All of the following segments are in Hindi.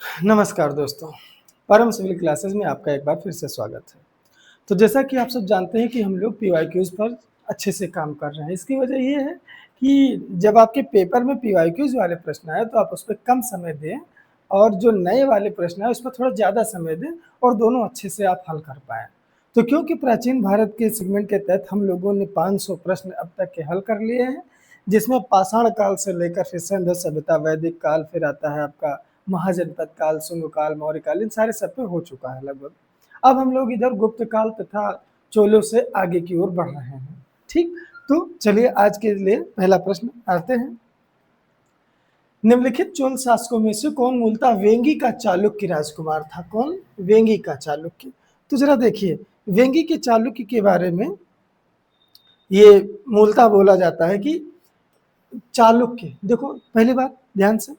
नमस्कार दोस्तों, परम सिविल क्लासेस में आपका एक बार फिर से स्वागत है। तो जैसा कि आप सब जानते हैं कि हम लोग पीवाईक्यूज़ पर अच्छे से काम कर रहे हैं। इसकी वजह ये है कि जब आपके पेपर में पीवाईक्यूज़ वाले प्रश्न आए तो आप उस पे कम समय दें और जो नए वाले प्रश्न आए उस पर थोड़ा ज़्यादा समय दें और दोनों अच्छे से आप हल कर पाएँ। तो क्योंकि प्राचीन भारत के सेगमेंट के तहत हम लोगों ने 500 प्रश्न अब तक के हल कर लिए हैं, जिसमें पाषाण काल से लेकर फिर सिंधु सभ्यता, वैदिक काल, फिर आता है आपका महाजनपद काल, शुंग काल, मौर्य काल, इन सारे सब पे हो चुका है लगभग। अब हम लोग इधर गुप्त काल तथा चोलों से आगे की ओर बढ़ रहे हैं। ठीक, तो चलिए आज के लिए पहला प्रश्न आते हैं। निम्नलिखित चोल शासकों में से कौन मूलतः वेंगी का चालुक्य राजकुमार था? कौन? वेंगी का चालुक्य। तो जरा देखिए, वेंगी के चालुक्य के बारे में ये मूलतः बोला जाता है कि चालुक्य, देखो पहली बात ध्यान से,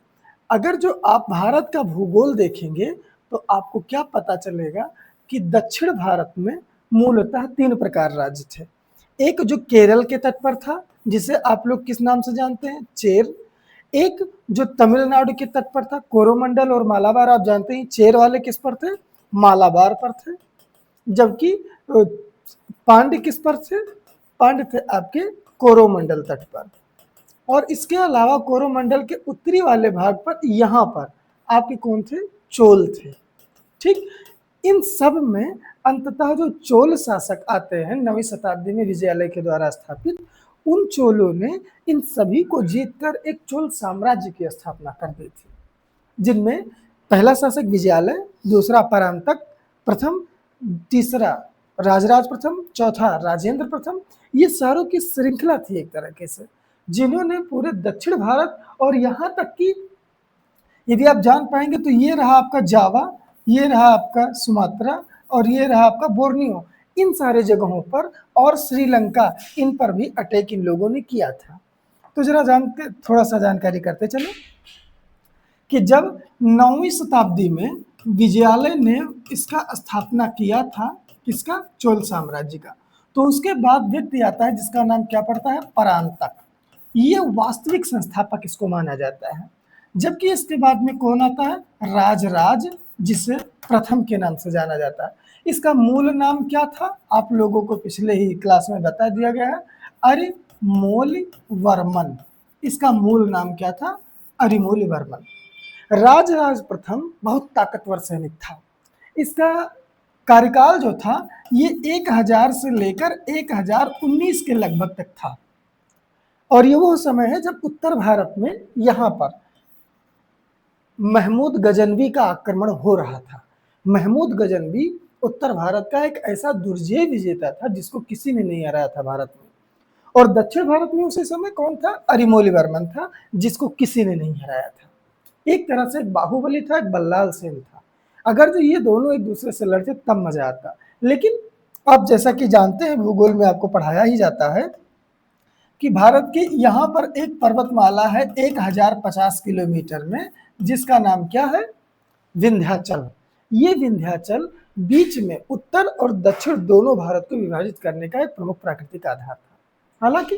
अगर जो आप भारत का भूगोल देखेंगे तो आपको क्या पता चलेगा कि दक्षिण भारत में मूलतः 3 प्रकार राज्य थे। एक जो केरल के तट पर था, जिसे आप लोग किस नाम से जानते हैं? चेर। एक जो तमिलनाडु के तट पर था, कोरोमंडल और मालाबार, आप जानते हैं चेर वाले किस पर थे? मालाबार पर थे। जबकि पांड्य किस पर थे? पांड्य थे आपके कोरोमंडल तट पर। और इसके अलावा कोरोमंडल के उत्तरी वाले भाग पर यहाँ पर आपके कौन थे? चोल थे। ठीक, इन सब में अंततः जो चोल शासक आते हैं 9वीं शताब्दी में विजयालय के द्वारा स्थापित, उन चोलों ने इन सभी को जीतकर एक चोल साम्राज्य की स्थापना कर दी थी, जिनमें पहला शासक विजयालय, दूसरा परांतक, प्रथम, तीसरा राजराज प्रथम, चौथा राजेंद्र प्रथम। ये सारों की श्रृंखला थी एक तरीके से, जिन्होंने पूरे दक्षिण भारत और यहाँ तक कि यदि आप जान पाएंगे तो ये रहा आपका जावा, ये रहा आपका सुमात्रा और ये रहा आपका बोर्नियो, इन सारे जगहों पर और श्रीलंका, इन पर भी अटैक इन लोगों ने किया था। तो जरा जानते, थोड़ा सा जानकारी करते चलो कि जब 9वीं शताब्दी में विजयालय ने इसका स्थापना किया था, किसका? चोल साम्राज्य का, तो उसके बाद व्यक्ति आता है जिसका नाम क्या पड़ता है? परांतक। ये वास्तविक संस्थापक इसको माना जाता है। जबकि इसके बाद में कौन आता है? राजराज, जिसे प्रथम के नाम से जाना जाता है। इसका मूल नाम क्या था? आप लोगों को पिछले ही क्लास में बता दिया गया है, अरिमोली-वर्मन। इसका मूल नाम क्या था? अरिमोली-वर्मन। राजराज प्रथम बहुत ताकतवर सैनिक था। इसका कार्यकाल जो था ये 1000 से लेकर 1019 के लगभग तक था। और ये वो समय है जब उत्तर भारत में यहाँ पर महमूद गजनवी का आक्रमण हो रहा था। महमूद गजनवी उत्तर भारत का एक ऐसा दुर्जेय विजेता था जिसको किसी ने नहीं हराया था भारत में। और दक्षिण भारत में उसी समय कौन था? अरिमोली-वर्मन था, जिसको किसी ने नहीं हराया था। एक तरह से एक बाहुबली था, एक बल्लाल सेन था। अगर जो ये दोनों एक दूसरे से लड़ते तब मजा आता। लेकिन आप जैसा कि जानते हैं, भूगोल में आपको पढ़ाया ही जाता है कि भारत के यहाँ पर एक पर्वतमाला है 1050 किलोमीटर में, जिसका नाम क्या है? विंध्याचल। ये विंध्याचल बीच में उत्तर और दक्षिण दोनों भारत को विभाजित करने का एक प्रमुख प्राकृतिक आधार था। हालांकि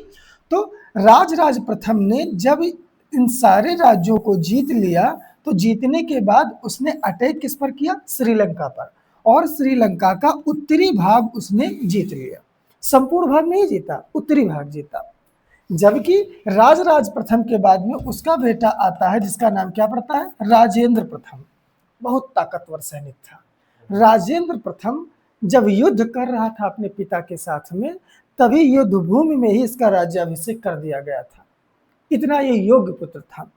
तो राजराज प्रथम ने जब इन सारे राज्यों को जीत लिया तो जीतने के बाद उसने अटैक किस पर किया? श्रीलंका पर। और श्रीलंका का उत्तरी भाग उसने जीत लिया, संपूर्ण भाग नहीं जीता, उत्तरी भाग जीता। जबकि राजराज प्रथम के बाद में उसका बेटा आता है जिसका नाम क्या पड़ता है? राजेंद्र प्रथम। बहुत ताकतवर सैनिक था। राजेंद्र प्रथम जब युद्ध कर रहा था अपने पिता के साथ में, तभी युद्ध भूमि में ही इसका राज्याभिषेक कर दिया गया था। इतना ये योग्य पुत्र था।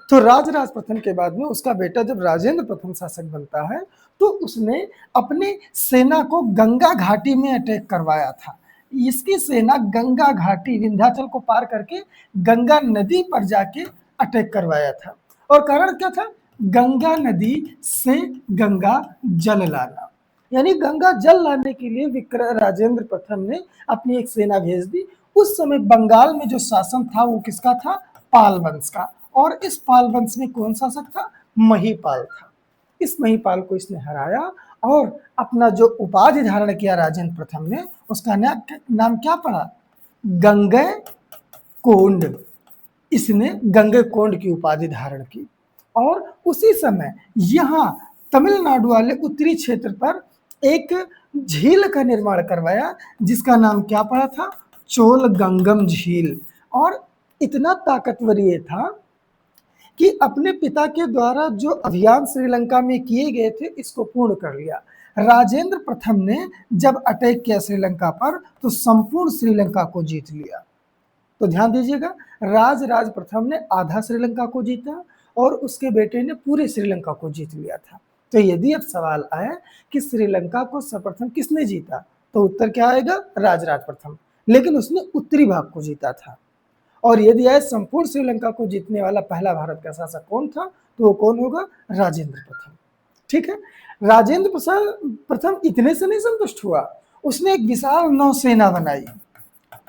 तो राजराज प्रथम के बाद में उसका बेटा जब राजेंद्र प्रथम शासक बनता है तो उसने अपने सेना को गंगा घाटी में अटैक करवाया था। इसकी सेना गंगा घाटी, विंध्याचल को पार करके गंगा नदी पर जाके अटैक करवाया था। और कारण क्या था? गंगा नदी से गंगा जल लाना, यानी गंगा जल लाने के लिए राजेंद्र प्रथम ने अपनी एक सेना भेज दी। उस समय बंगाल में जो शासन था वो किसका था? पाल वंश का। और इस पाल वंश में कौन शासक था? महीपाल था। इस महीपाल को इसने हराया और अपना जो उपाधि धारण किया राजेंद्र प्रथम ने, उसका नाम क्या पड़ा? गंगै कोंड। इसने गंगै कोंड की उपाधि धारण की। और उसी समय यहाँ तमिलनाडु वाले उत्तरी क्षेत्र पर एक झील का निर्माण करवाया जिसका नाम क्या पड़ा था, चोल गंगम झील। और इतना ताकतवर ये था कि अपने पिता के द्वारा जो अभियान श्रीलंका में किए गए थे इसको पूर्ण कर लिया। राजेंद्र प्रथम ने जब अटैक किया श्रीलंका पर तो संपूर्ण श्रीलंका को जीत लिया। तो ध्यान दीजिएगा, राज प्रथम ने आधा श्रीलंका को जीता और उसके बेटे ने पूरे श्रीलंका को जीत लिया था। तो यदि अब सवाल आए कि श्रीलंका को सर्वप्रथम किसने जीता तो उत्तर क्या आएगा, राज प्रथम, लेकिन उसने उत्तरी भाग को जीता था। और यदि आए संपूर्ण श्रीलंका को जीतने वाला पहला भारत का शासक कौन था तो वो कौन होगा, राजेंद्र प्रथम। ठीक है, राजेंद्र प्रथम इतने से नहीं संतुष्ट हुआ, उसने एक विशाल नौसेना बनाई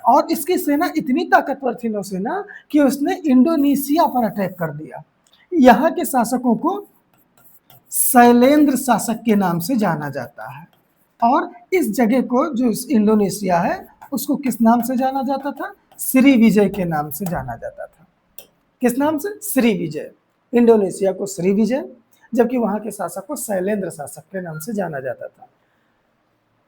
और इसकी सेना इतनी ताकतवर थी नौसेना कि उसने इंडोनेशिया पर अटैक कर दिया। यहाँ के शासकों को शैलेंद्र शासक के नाम से जाना जाता है और इस जगह को जो इंडोनेशिया है उसको किस नाम से जाना जाता था, श्री विजय के नाम से जाना जाता था। किस नाम से, श्री विजय। इंडोनेशिया को श्री विजय, जबकि वहां के शासक को शैलेंद्र शासक के नाम से जाना जाता था।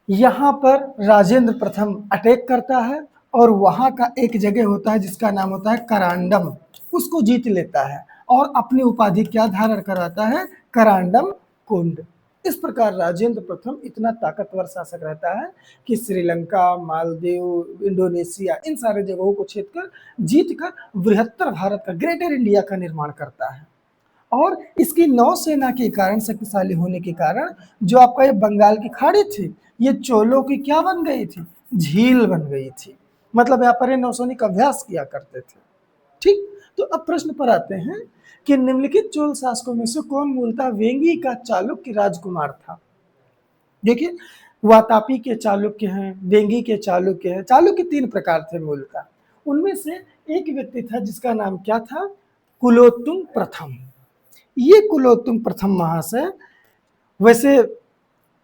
यहाँ पर राजेंद्र प्रथम अटैक करता है और वहां का एक जगह होता है जिसका नाम होता है करांडम, उसको जीत लेता है और अपनी उपाधि क्या धारण कराता है, करांडम कुंड। इस प्रकार राजेंद्र प्रथम इतना ताकतवर शासक रहता है कि श्रीलंका, मालदीव, इंडोनेशिया इन सारे जगहों को जीत कर बृहत्तर भारत का, ग्रेटर इंडिया का निर्माण करता है। और इसकी नौसेना के कारण, शक्तिशाली होने के कारण जो आपका ये बंगाल की खाड़ी थी ये चोलों की क्या बन गई थी, झील बन गई थी। मतलब यहाँ पर नौसैनिक अभ्यास किया करते थे। ठीक, तो अब प्रश्न पर आते हैं कि निम्नलिखित चोल शासकों में से कौन मूलतः वेंगी का चालुक्य राजकुमार था। देखिए, वातापी के चालुक्य हैं, वेंगी के चालुक्य हैं। चालुक्य 3 प्रकार थे मूलतः, उनमें से एक व्यक्ति था जिसका नाम क्या था, कुलोत्तुंग प्रथम। ये कुलोत्तुंग प्रथम महाशय वैसे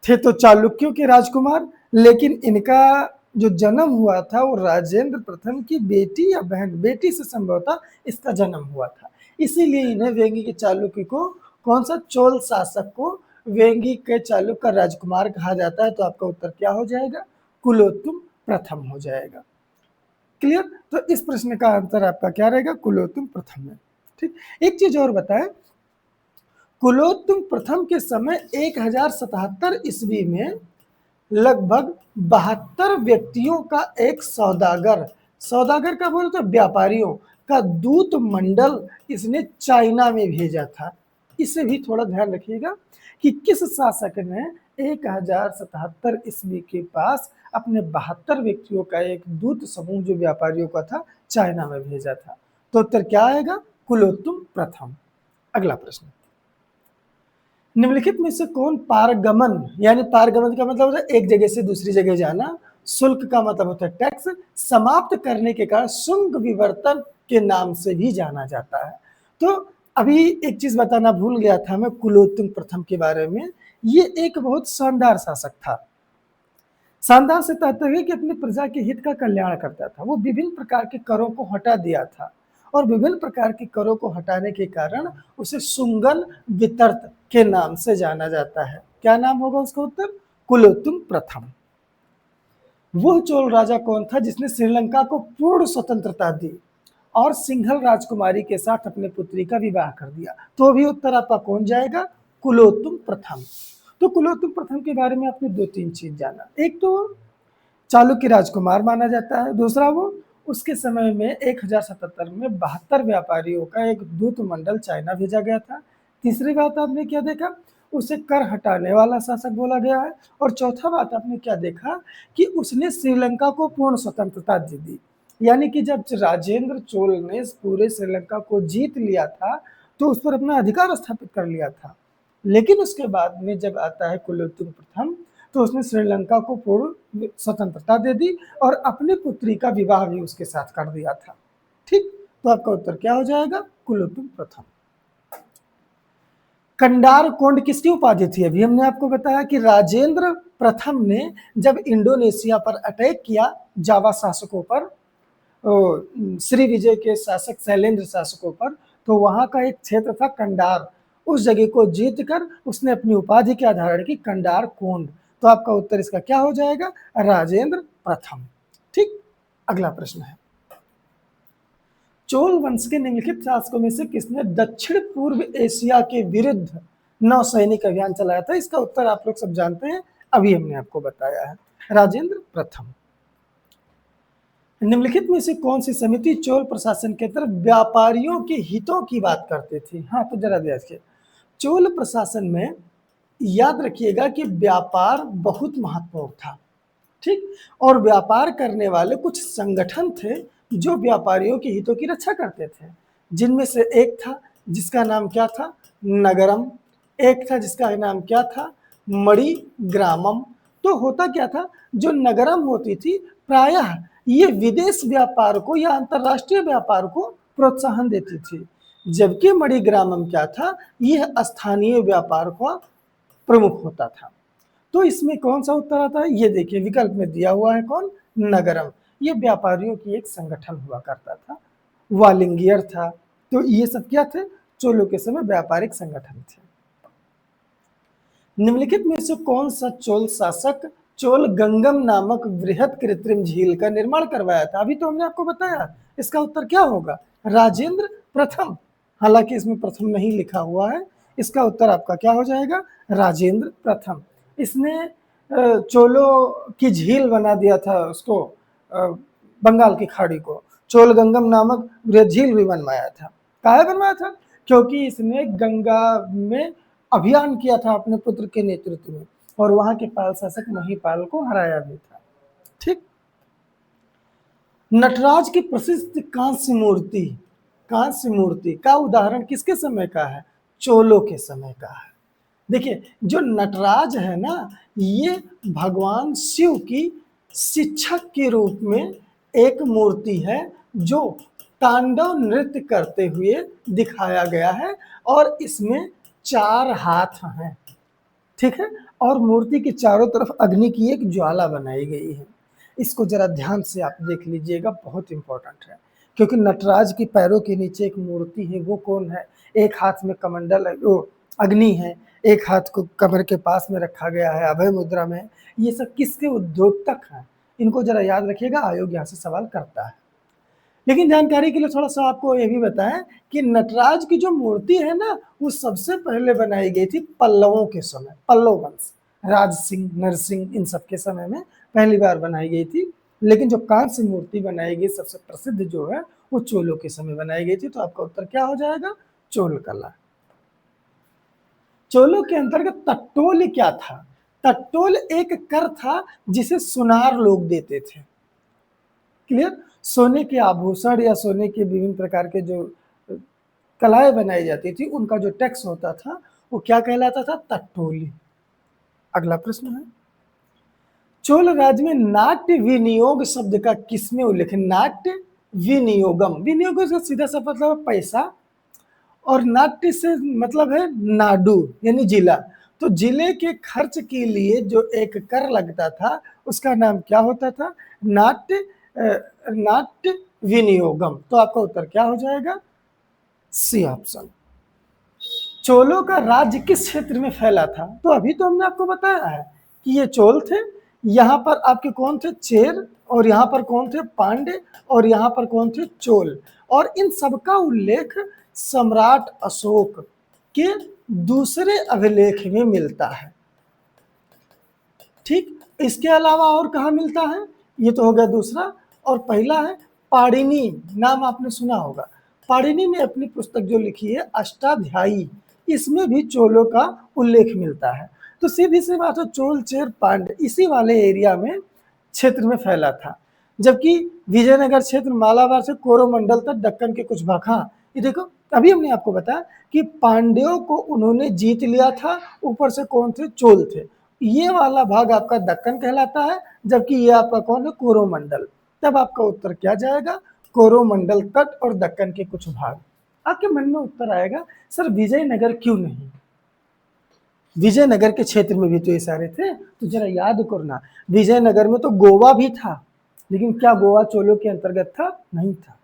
थे तो चालुक्यों के राजकुमार, लेकिन इनका जो जन्म हुआ था वो राजेंद्र प्रथम की बेटी या बहन, बेटी से संभवतः इसका जन्म हुआ था। इसीलिए इन्हें वेंगी के चालुक्य को, कौन सा, चोल शासक को वेंगी के चालुक्य का राजकुमार कहा जाता है। तो आपका उत्तर क्या हो जाएगा, कुलोत्तुंग प्रथम हो जाएगा। क्लियर, तो इस प्रश्न का आंसर आपका क्या रहेगा, कुलोत्तुंग प्रथम है। ठीक, एक चीज और बताएं, कुलोत्तुंग प्रथम के समय 1077 ईस्वी में लगभग 72 व्यक्तियों का एक सौदागर का बोलते तो व्यापारियों का दूत मंडल इसने चाइना में भेजा था। इसे भी थोड़ा ध्यान रखिएगा कि किस शासक ने 1077 ईस्वी के पास अपने 72 व्यक्तियों का एक दूत समूह जो व्यापारियों का था चाइना में भेजा था। तो उत्तर क्या आएगा, कुलोत्तुंग प्रथम। अगला प्रश्न, निम्नलिखित में से कौन पारगमन, यानी पारगमन का मतलब होता है एक जगह से दूसरी जगह जाना, शुल्क का मतलब होता है टैक्स, समाप्त करने के कारण शुंग विवर्तन के नाम से भी जाना जाता है। तो अभी एक चीज बताना भूल गया था मैं कुलोत्तुंग प्रथम के बारे में, ये एक बहुत शानदार शासक था। शानदार से तात्पर्य कि अपनी प्रजा के हित का कल्याण करता था। वो विभिन्न प्रकार के करों को हटा दिया था और विभिन्न प्रकार के करों को हटाने के कारण उसे शुंगन वितर्त के नाम से जाना जाता है। क्या नाम होगा उसका उत्तर, कुलोत्तुंग प्रथम। वह चोल राजा कौन था जिसने श्रीलंका को पूर्ण स्वतंत्रता दी और सिंघल राजकुमारी के साथ अपने पुत्री का विवाह कर दिया। तो भी उत्तर आपका कौन जाएगा, कुलोत्तुंग प्रथम। तो कुलोत्तुंग प्रथम के बारे में आपने 2-3 चीज जाना, एक तो चालुक्य राजकुमार माना जाता है, दूसरा वो उसके समय में 1077 में 72 व्यापारियों का एक दूत मंडल चाइना भेजा गया था। तीसरी बात आपने क्या देखा, उसे कर हटाने वाला शासक बोला गया है। और चौथा बात आपने क्या देखा कि उसने श्रीलंका को पूर्ण स्वतंत्रता दे दी। यानी कि जब राजेंद्र चोल ने पूरे श्रीलंका को जीत लिया था तो उस पर अपना अधिकार स्थापित कर लिया था। लेकिन उसके बाद में जब आता है कुलोत्तुंग प्रथम तो उसने श्रीलंका को पूर्ण स्वतंत्रता दे दी और अपनी पुत्री का विवाह भी उसके साथ कर दिया था। ठीक, तो आपका उत्तर क्या हो जाएगा, कुलोत्तुंग प्रथम। कंडार कोंड किसकी उपाधि थी, अभी हमने आपको बताया कि राजेंद्र प्रथम ने जब इंडोनेशिया पर अटैक किया जावा शासकों पर, श्री विजय के शासक शैलेंद्र शासकों पर, तो वहां का एक क्षेत्र था कंडार, उस जगह को जीतकर उसने अपनी उपाधि क्या धारण की, कंडार कोंड। तो आपका उत्तर इसका क्या हो जाएगा, राजेंद्र प्रथम। ठीक, अगला प्रश्न है, चोल वंश के निम्नलिखित शासकों में से किसने दक्षिण पूर्व एशिया के विरुद्ध नौसैनिक अभियान चलाया था? इसका उत्तर आप लोग सब जानते हैं, अभी हमने आपको बताया है, राजेंद्र प्रथम। निम्नलिखित में से कौन सी समिति चोल प्रशासन के अंदर व्यापारियों के हितों की बात करती थी? हाँ, तो जरा देखिए, चोल प्रशासन में याद रखिएगा कि व्यापार बहुत महत्वपूर्ण था, ठीक, और व्यापार करने वाले कुछ संगठन थे जो व्यापारियों के हितों की रक्षा करते थे, जिनमें से एक था जिसका नाम क्या था, नगरम, एक था जिसका नाम क्या था, मणि ग्रामम। तो होता क्या था, जो नगरम होती थी प्रायः ये विदेश व्यापार को या अंतरराष्ट्रीय व्यापार को प्रोत्साहन देती थी, जबकि मणिग्रामम क्या था, यह स्थानीय व्यापार का प्रमुख होता था। तो इसमें कौन सा उत्तर आता है, ये देखिए विकल्प में दिया हुआ है कौन, नगरम। ये व्यापारियों की एक संगठन हुआ करता था, वालिंगियर था। तो ये सब क्या थे, चोलों के समय व्यापारिक संगठन थे। निम्नलिखित में से कौन सा चोल शासक चोल गंगम नामक वृहद कृत्रिम झील का निर्माण करवाया था? अभी तो हमने आपको बताया, इसका उत्तर क्या होगा, राजेंद्र प्रथम। हालांकि इसमें प्रथम नहीं लिखा हुआ है, इसका उत्तर आपका क्या हो जाएगा, राजेंद्र प्रथम। इसने चोलों की झील बना दिया था उसको, बंगाल की खाड़ी को, चोल गंगम नामक वृहद झील भी बनवाया था। काहे बनवाया था, क्योंकि इसने गंगा में अभियान किया था अपने पुत्र के नेतृत्व में, और वहां के पाल शासक महिपाल को हराया भी था। ठीक, नटराज की प्रसिद्ध कांस्य मूर्ति का उदाहरण किसके समय का है, चोलों के समय का है। देखिए, जो नटराज है ना, ये भगवान शिव की शिक्षक के रूप में एक मूर्ति है जो तांडव नृत्य करते हुए दिखाया गया है, और इसमें 4 हाथ हैं, ठीक है, और मूर्ति के चारों तरफ अग्नि की एक ज्वाला बनाई गई है। इसको जरा ध्यान से आप देख लीजिएगा, बहुत इंपॉर्टेंट है, क्योंकि नटराज की पैरों के नीचे एक मूर्ति है, वो कौन है, एक हाथ में कमंडल है, वो अग्नि है, एक हाथ को कमर के पास में रखा गया है, अभय मुद्रा में। ये सब किसके उद्योतक हैं, इनको जरा याद रखिएगा, आयोग यहाँ से सवाल करता है। लेकिन जानकारी के लिए थोड़ा सा आपको ये भी बताएं कि नटराज की जो मूर्ति है ना, वो सबसे पहले बनाई गई थी पल्लवों के समय, पल्लव वंश, राज सिंह, नरसिंह, इन सब के समय में पहली बार बनाई गई थी। लेकिन जो कांस्य मूर्ति बनाई गई सबसे प्रसिद्ध जो है, वो चोलों के समय बनाई गई थी। तो आपका उत्तर क्या हो जाएगा, चोल कला। चोलों के अंतर्गत तट्टोल क्या था? तट्टोल एक कर था जिसे सुनार लोग देते थे, क्लियर, सोने के आभूषण या सोने के विभिन्न प्रकार के जो कलाएं बनाई जाती थी, उनका जो टैक्स होता था वो क्या कहलाता था, तट्टोली। अगला प्रश्न है, चोल राज्य में नाट्य विनियोग शब्द का किसमें उल्लेख है? नाट्य विनियोगम, विनियोग का सीधा सा मतलब पैसा, और नाट्य से मतलब है नाडु यानी जिला। तो जिले के खर्च के लिए जो एक कर लगता था उसका नाम क्या होता था, नाट्य विनियोगम। तो आपका उत्तर क्या हो जाएगा, सी ऑप्शन। चोलों का राज्य किस क्षेत्र में फैला था? तो अभी तो हमने आपको बताया है कि ये चोल थे, यहाँ पर आपके कौन थे, चेर, और यहाँ पर कौन थे, पांडे, और यहाँ पर कौन थे, चोल। और इन सबका उल्लेख सम्राट अशोक के दूसरे अभिलेख में मिलता है। ठीक, इसके अलावा और कहाँ मिलता है, ये तो हो गया दूसरा, और पहला है पाणिनि, नाम आपने सुना होगा। पाणिनि ने अपनी पुस्तक जो लिखी है अष्टाध्यायी, इसमें भी चोलों का उल्लेख मिलता है। तो सीधी सी बात है, चोल, चेर, पांड्य इसी वाले एरिया में क्षेत्र में फैला था, जबकि विजयनगर क्षेत्र मालाबार से कोरोमंडल तक दक्कन के कुछ भाग, हाँ ये देखो अभी हमने आपको बताया कि पांड्यों को उन्होंने जीत लिया था, ऊपर से कौन थे, चोल थे। ये वाला भाग आपका दक्कन कहलाता है, जबकि ये आपका कौन है, कोरोमंडल। तब आपका उत्तर क्या जाएगा, कोरोमंडल तट और दक्कन के कुछ भाग। आपके मन में उत्तर आएगा, सर विजयनगर क्यों नहीं, विजयनगर के क्षेत्र में भी तो ये सारे थे। तो जरा याद करना, विजयनगर में तो गोवा भी था, लेकिन क्या गोवा चोलों के अंतर्गत था, नहीं था।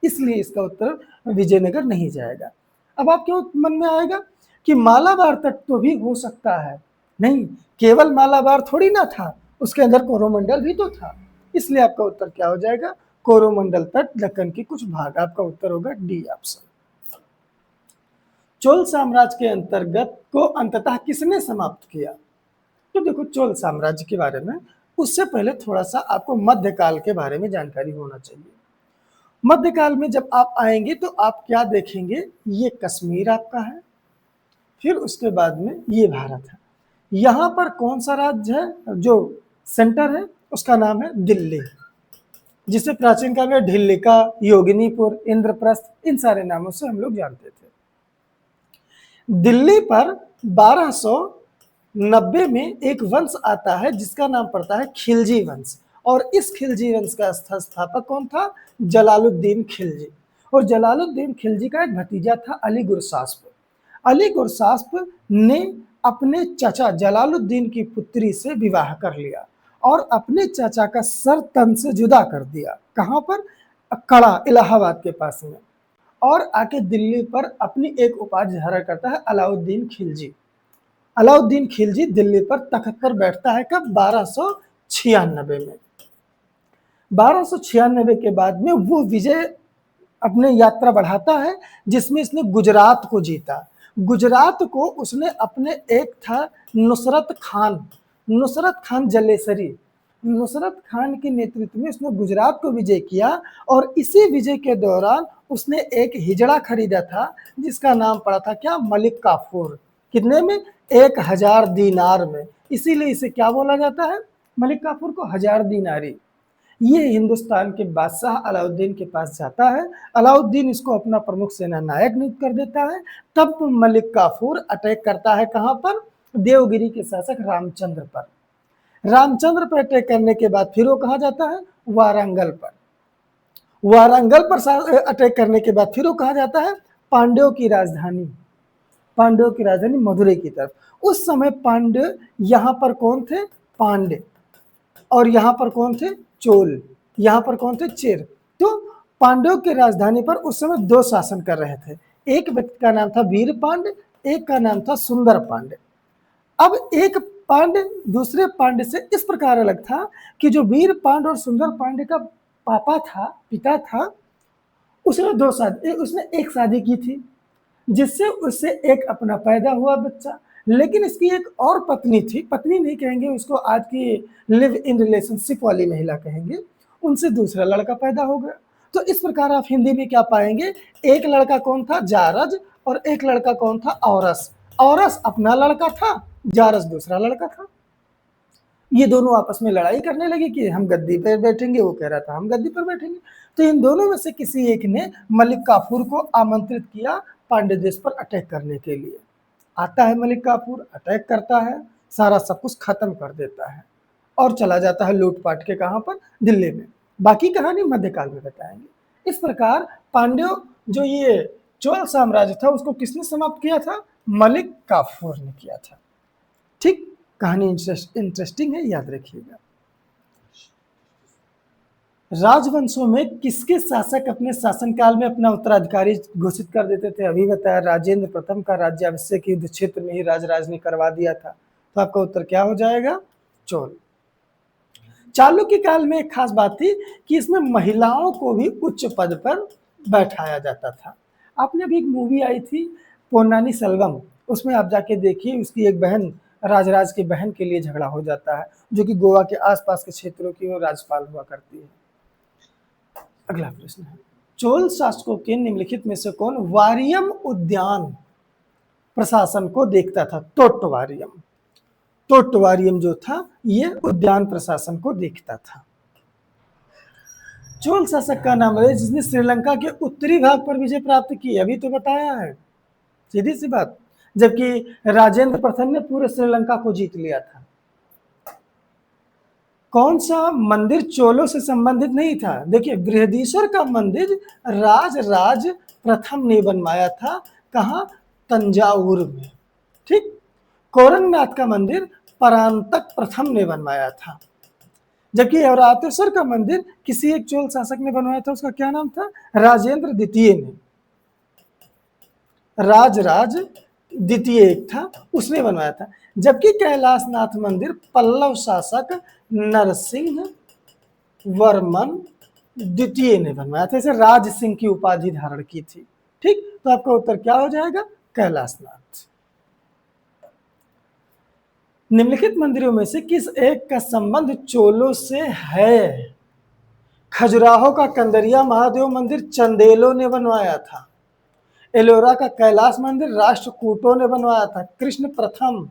इसलिए इसका उत्तर विजयनगर नहीं जाएगा। अब आपके मन में आएगा कि मालाबार तट तो भी हो सकता है। नहीं, केवल मालाबार थोड़ी ना था, उसके अंदर कोरोमंडल भी तो था। इसलिए आपका उत्तर क्या हो जाएगा? कोरोमंडल तट दक्कन के कुछ भाग। आपका उत्तर होगा डी ऑप्शन। चोल साम्राज्य के अंतर्गत को अंततः किसने समाप्त किया? तो देखो, चोल साम्राज्य के बारे में उससे पहले थोड़ा सा आपको मध्यकाल के बारे में जानकारी होना चाहिए। मध्यकाल में जब आप आएंगे तो आप क्या देखेंगे? ये कश्मीर आपका है, फिर उसके बाद में ये भारत है। यहाँ पर कौन सा राज्य है जो सेंटर है? उसका नाम है दिल्ली, जिसे प्राचीन काल में ढिल्लिका, योगिनीपुर, इंद्रप्रस्थ, इन सारे नामों से हम लोग जानते थे। दिल्ली पर 1290 में एक वंश आता है जिसका नाम पड़ता है खिलजी वंश, और इस खिलजी वंश का स्थापक कौन था? जलालुद्दीन खिलजी। और जलालुद्दीन खिलजी का एक भतीजा था अली गुरसास्प। अली गुरसास्प ने अपने चाचा जलालुद्दीन की पुत्री से विवाह कर लिया और अपने चाचा का सर तन से जुदा कर दिया। कहाँ पर? कड़ा, इलाहाबाद के पास में। और आके दिल्ली पर अपनी एक उपाधि धारण करता है अलाउद्दीन खिलजी। अलाउद्दीन खिलजी दिल्ली पर तख्त पर बैठता है कब? 1296 में। 1296 के बाद में वो विजय अपने यात्रा बढ़ाता है, जिसमें इसने गुजरात को जीता। गुजरात को उसने अपने एक था नुसरत खान जलेसरी, नुसरत खान के नेतृत्व में उसने गुजरात को विजय किया। और इसी विजय के दौरान उसने एक हिजड़ा खरीदा था जिसका नाम पड़ा था क्या? मलिक काफूर। कितने में? 1000 दीनार में। इसीलिए इसे क्या बोला जाता है? मलिक काफूर को 1000 दीनारी। ये हिंदुस्तान के बादशाह अलाउद्दीन के पास जाता है। अलाउद्दीन इसको अपना प्रमुख सेना नायक नियुक्त कर देता है। तब मलिक काफूर अटैक करता है कहां पर? देवगिरी के शासक रामचंद्र पर। रामचंद्र पर अटैक करने के बाद फिर वो कहा जाता है? वारंगल पर। वारंगल पर अटैक करने के बाद फिर वो कहा जाता है? पांड्यों की राजधानी, पांड्यों की राजधानी मदुरै की तरफ। उस समय पांड्य यहां पर कौन थे? पांड्य। और यहां पर कौन थे? चोल। यहां पर कौन थे? चेर। तो पांड्यों की राजधानी पर उस समय दो शासन कर रहे थे। एक व्यक्ति का नाम था वीर पांड्य, एक का नाम था सुंदर पांड्य। अब एक पांड्य दूसरे पांड्य से इस प्रकार अलग था कि जो वीर पांड्य और सुंदर पांड्य का पापा था, पिता था, उसने एक शादी की थी, जिससे उससे एक अपना पैदा हुआ बच्चा। लेकिन इसकी एक और पत्नी थी, पत्नी नहीं कहेंगे उसको, आज की लिव इन रिलेशनशिप वाली महिला कहेंगे, उनसे दूसरा लड़का पैदा हो गया। तो इस प्रकार आप हिंदी में क्या पाएंगे? एक लड़का कौन था? जारज। और एक लड़का कौन था? औरस। औरस अपना लड़का था, जारस दूसरा लड़का था। ये दोनों आपस में लड़ाई करने लगे कि हम गद्दी पर बैठेंगे, वो कह रहा था हम गद्दी पर बैठेंगे। तो इन दोनों में से किसी एक ने मलिक काफूर को आमंत्रित किया पांड्य देश पर अटैक करने के लिए। आता है मलिक काफूर, अटैक करता है, सारा सब कुछ खत्म कर देता है और चला जाता है लूटपाट के। कहां पर? दिल्ली में। बाकी कहानी मध्यकाल में बताएंगे। इस प्रकार पांड्यों जो ये चोल साम्राज्य था उसको किसने समाप्त किया था? मलिक काफूर ने किया था। ठीक, कहानी इंटरेस्टिंग है, याद रखिएगा। राजवंशों में किसके शासक अपने शासनकाल में अपना उत्तराधिकारी घोषित कर देते थे? अभी बताया, राजेंद्र प्रथम का राज्याभिषेक युद्ध क्षेत्र में ही राजराज करवा दिया था। तो आपका उत्तर क्या हो जाएगा? चोल। चालुक्य काल में एक खास बात थी कि इसमें महिलाओं को भी उच्च पद पर बैठाया जाता था। आपने अभी एक मूवी आई थी पोन्नानी सेल्वम, उसमें आप जाके देखिए, उसकी एक बहन, राजराज की बहन के लिए झगड़ा हो जाता है, जो कि गोवा के आसपास के क्षेत्रों की वो राज्यपाल हुआ करती है। अगला प्रश्न है, चोल शासकों के निम्नलिखित में से कौन वारियम उद्यान प्रशासन को देखता था? तोट्टवारियम। तोट्टवारियम जो था ये उद्यान प्रशासन को देखता था। चोल शासक का नाम है जिसने श्रीलंका के उत्तरी भाग पर विजय प्राप्त की, अभी तो बताया है, सीधी सी बात। जबकि राजेंद्र प्रथम ने पूरे श्रीलंका को जीत लिया था। कौन सा मंदिर चोलों से संबंधित नहीं था? देखिए, बृहदीश्वर का मंदिर राज प्रथम ने बनवाया था। कहां? तंजावुर में। ठीक। कोरंगनाथ का मंदिर परांतक प्रथम ने बनवाया था। जबकि एरावतेश्वर का मंदिर किसी एक चोल शासक ने बनवाया था, उसका क्या नाम था? राजेंद्र द्वितीय ने। राजराज द्वितीय एक था, उसने बनवाया था। जबकि कैलाशनाथ मंदिर पल्लव शासक नरसिंह वर्मन द्वितीय ने बनवाया था। इसे राज सिंह की उपाधि धारण की थी। ठीक, तो आपका उत्तर क्या हो जाएगा? कैलाशनाथ। निम्नलिखित मंदिरों में से किस एक का संबंध चोलों से है? खजुराहो का कंदरिया महादेव मंदिर चंदेलों ने बनवाया था। एलोरा का कैलाश मंदिर राष्ट्रकूटों ने बनवाया था, कृष्ण प्रथम।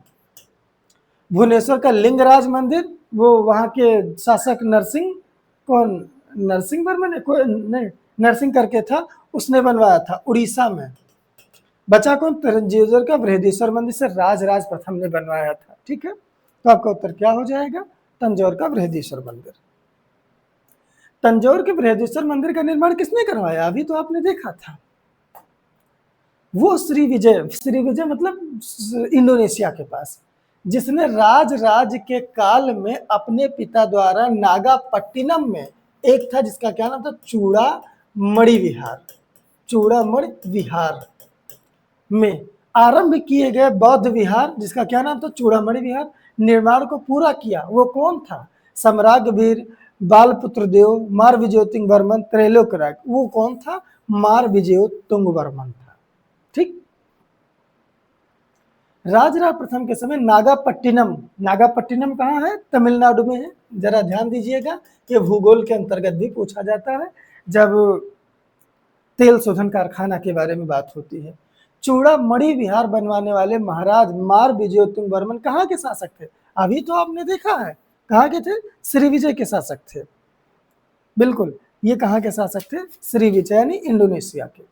भुवनेश्वर का लिंगराज मंदिर वो वहां के शासक नरसिंह, कौन, नरसिंह वर्मा ने, कोई नहीं, नरसिंह करके था, उसने बनवाया था उड़ीसा में। बचा कौन? तंजौर का बृहदीश्वर मंदिर से राजराज प्रथम ने बनवाया था। ठीक है, तो आपका उत्तर क्या हो जाएगा? तंजौर का बृहदीश्वर मंदिर। तंजौर के बृहदीश्वर मंदिर का निर्माण किसने करवाया? अभी तो आपने देखा था, वो श्रीविजय मतलब इंडोनेशिया के पास, जिसने राज के काल में अपने पिता द्वारा नागापट्टिनम में एक था जिसका क्या नाम था? चूड़ामणि विहार। चूड़ामणि विहार में आरंभ किए गए बौद्ध विहार जिसका क्या नाम था? चूड़ामणि विहार, निर्माण को पूरा किया वो कौन था? सम्राज्ञवीर बालपुत्र देव मार विजयोतुंग वर्मन त्रैलोक्यराज। वो कौन था? मार विजयोतुंग वर्मन था। ठीक, राजराज प्रथम के समय नागापट्टिनम कहाँ है? तमिलनाडु में है। जरा ध्यान दीजिएगा, ये भूगोल के अंतर्गत भी पूछा जाता है जब तेल शोधन कारखाना के बारे में बात होती है। चूड़ामणि विहार बनवाने वाले महाराज मार विजयोतुंग वर्मन कहाँ के शासक थे? अभी तो आपने देखा है, कहाँ के थे? श्रीविजय के शासक थे। बिल्कुल, ये कहाँ के शासक थे? श्रीविजय यानी इंडोनेशिया के।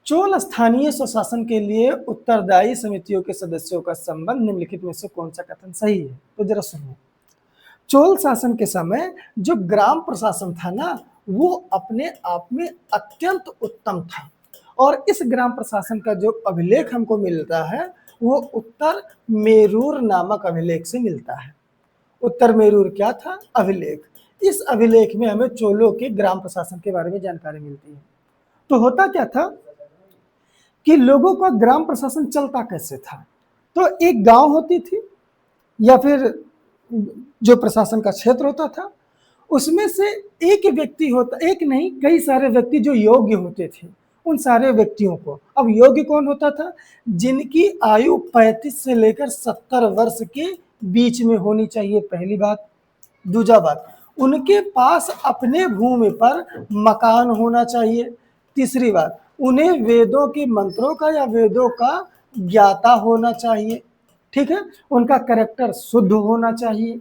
चोल स्थानीय स्वशासन के लिए उत्तरदायी समितियों के सदस्यों का संबंध निम्नलिखित में से कौन सा कथन सही है? तो जरा सुनो, चोल शासन के समय जो ग्राम प्रशासन था ना, वो अपने आप में अत्यंत उत्तम था। और इस ग्राम प्रशासन का जो अभिलेख हमको मिलता है वो उत्तर मेरूर नामक अभिलेख से मिलता है। उत्तर मेरूर क्या था? अभिलेख। इस अभिलेख में हमें चोलों के ग्राम प्रशासन के बारे में जानकारी मिलती है। तो होता क्या था कि लोगों का ग्राम प्रशासन चलता कैसे था? तो एक गांव होती थी या फिर जो प्रशासन का क्षेत्र होता था, उसमें से एक व्यक्ति होता, एक नहीं कई सारे व्यक्ति जो योग्य होते थे। उन सारे व्यक्तियों को, अब योग्य कौन होता था? जिनकी आयु 35 से लेकर 70 वर्ष के बीच में होनी चाहिए, पहली बात। दूसरा बात, उनके पास अपने भूमि पर मकान होना चाहिए। तीसरी बात, उन्हें वेदों के मंत्रों का या वेदों का ज्ञाता होना चाहिए। ठीक है, उनका कैरेक्टर शुद्ध होना चाहिए।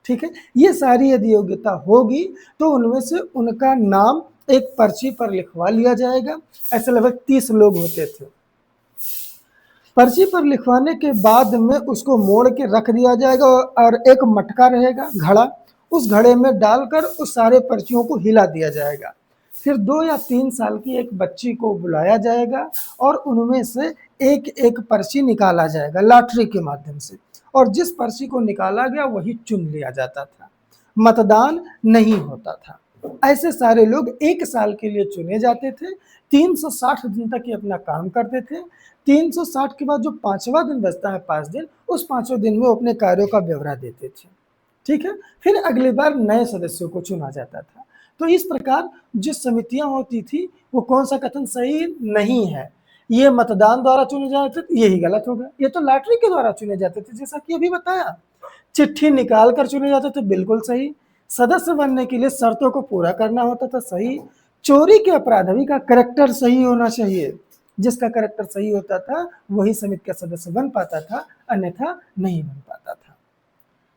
ठीक है, ये सारी यदि योग्यता होगी तो उनमें से उनका नाम एक पर्ची पर लिखवा लिया जाएगा। ऐसे लगभग 30 लोग होते थे। पर्ची पर लिखवाने के बाद में उसको मोड़ के रख दिया जाएगा और एक मटका रहेगा, घड़ा, उस घड़े में डालकर उस सारे पर्चियों को हिला दिया जाएगा। फिर 2 या 3 साल की एक बच्ची को बुलाया जाएगा और उनमें से एक एक पर्ची निकाला जाएगा लॉटरी के माध्यम से, और जिस पर्ची को निकाला गया वही चुन लिया जाता था। मतदान नहीं होता था। ऐसे सारे लोग 1 साल के लिए चुने जाते थे। 360 दिन तक ये अपना काम करते थे। 360 के बाद जो 5वां दिन बचता है, 5 दिन, उस 5वें दिन में अपने कार्यों का ब्यौरा देते थे। ठीक है, फिर अगली बार नए सदस्यों को चुना जाता था। तो इस प्रकार जो समितियां होती थी वो कौन सा कथन सही नहीं है? ये मतदान द्वारा चुने जाते थे, यही गलत हो गया। ये तो लॉटरी के द्वारा चुने जाते थे, जैसा कि अभी बताया। चिट्ठी निकाल कर चुने जाते थे, बिल्कुल सही। सदस्य बनने के लिए शर्तों को पूरा करना होता था, सही। चोरी के अपराधी का कैरेक्टर सही होना चाहिए, जिसका कैरेक्टर सही होता था वही समिति का सदस्य बन पाता था, अन्यथा नहीं बन पाता था।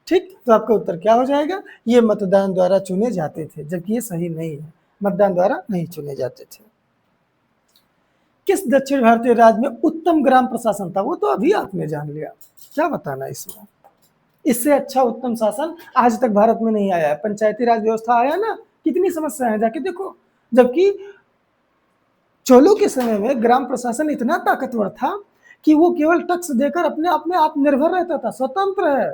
ठीक, तो आपका उत्तर क्या हो जाएगा? ये मतदान द्वारा चुने जाते थे, जबकि ये सही नहीं है, मतदान द्वारा नहीं चुने जाते थे। किस दक्षिण भारतीय राज्य में उत्तम ग्राम प्रशासन था? वो तो अभी आपने जान लिया, क्या बताना इसमें? इससे अच्छा उत्तम शासन आज तक भारत में नहीं आया है। पंचायती राज व्यवस्था आया ना, कितनी समस्या है, जाके देखो। जबकि चोलों के समय में ग्राम प्रशासन इतना ताकतवर था कि वो केवल टैक्स देकर अपने आप में आत्मनिर्भर रहता था, स्वतंत्र है।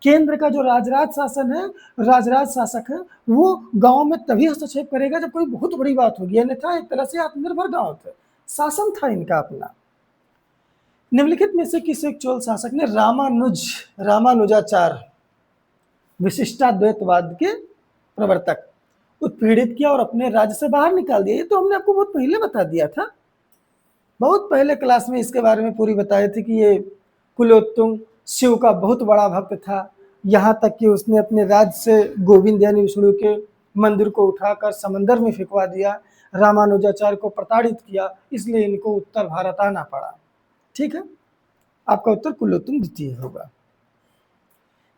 केंद्र का जो राजराज शासन है, राजराज शासक है, वो गांव में तभी हस्तक्षेप करेगा जब कोई बहुत बड़ी बात होगी, अन्यथा एक तरह से आत्मनिर्भर गांव थे, शासन था इनका अपना। निम्नलिखित में से किस एक चोल शासक ने रामानुजाचार्य विशिष्टाद्वैतवाद के प्रवर्तक उत्पीड़ित किया और अपने राज्य से बाहर निकाल दिया? ये तो हमने आपको बहुत पहले बता दिया था, बहुत पहले क्लास में इसके बारे में पूरी बताए थे कि ये कुलोत्तुंग शिव का बहुत बड़ा भक्त था, यहाँ तक कि उसने अपने राज्य से गोविंद यानी विष्णु के मंदिर को उठाकर समंदर में फेंकवा दिया, रामानुजाचार्य को प्रताड़ित किया, इसलिए इनको उत्तर भारत आना पड़ा। ठीक है, आपका उत्तर कुलोत्तुंग द्वितीय होगा।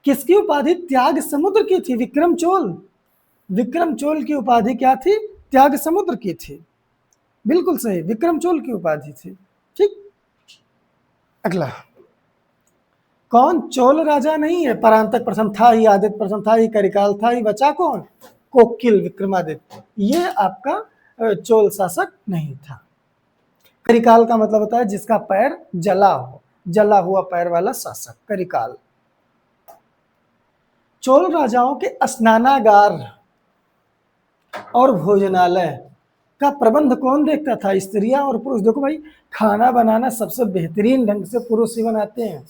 किसकी उपाधि त्याग समुद्र की थी? विक्रम चोल। विक्रम चोल की उपाधि क्या थी? त्याग समुद्र की थी। बिल्कुल सही, विक्रम चोल की उपाधि थी। ठीक, अगला, कौन चोल राजा नहीं है? परांतक प्रथम था ही, आदित्य प्रथम था ही, करिकाल था ही, बचा कौन? कोकिल विक्रमादित्य। ये आपका चोल शासक नहीं था। करिकाल का मतलब होता है जिसका पैर जला हो, जला हुआ पैर वाला शासक, करिकाल। चोल राजाओं के स्नानागार और भोजनालय का प्रबंध कौन देखता था? स्त्रियां और पुरुष। देखो भाई, खाना बनाना सबसे बेहतरीन ढंग से पुरुष ही बनाते हैं,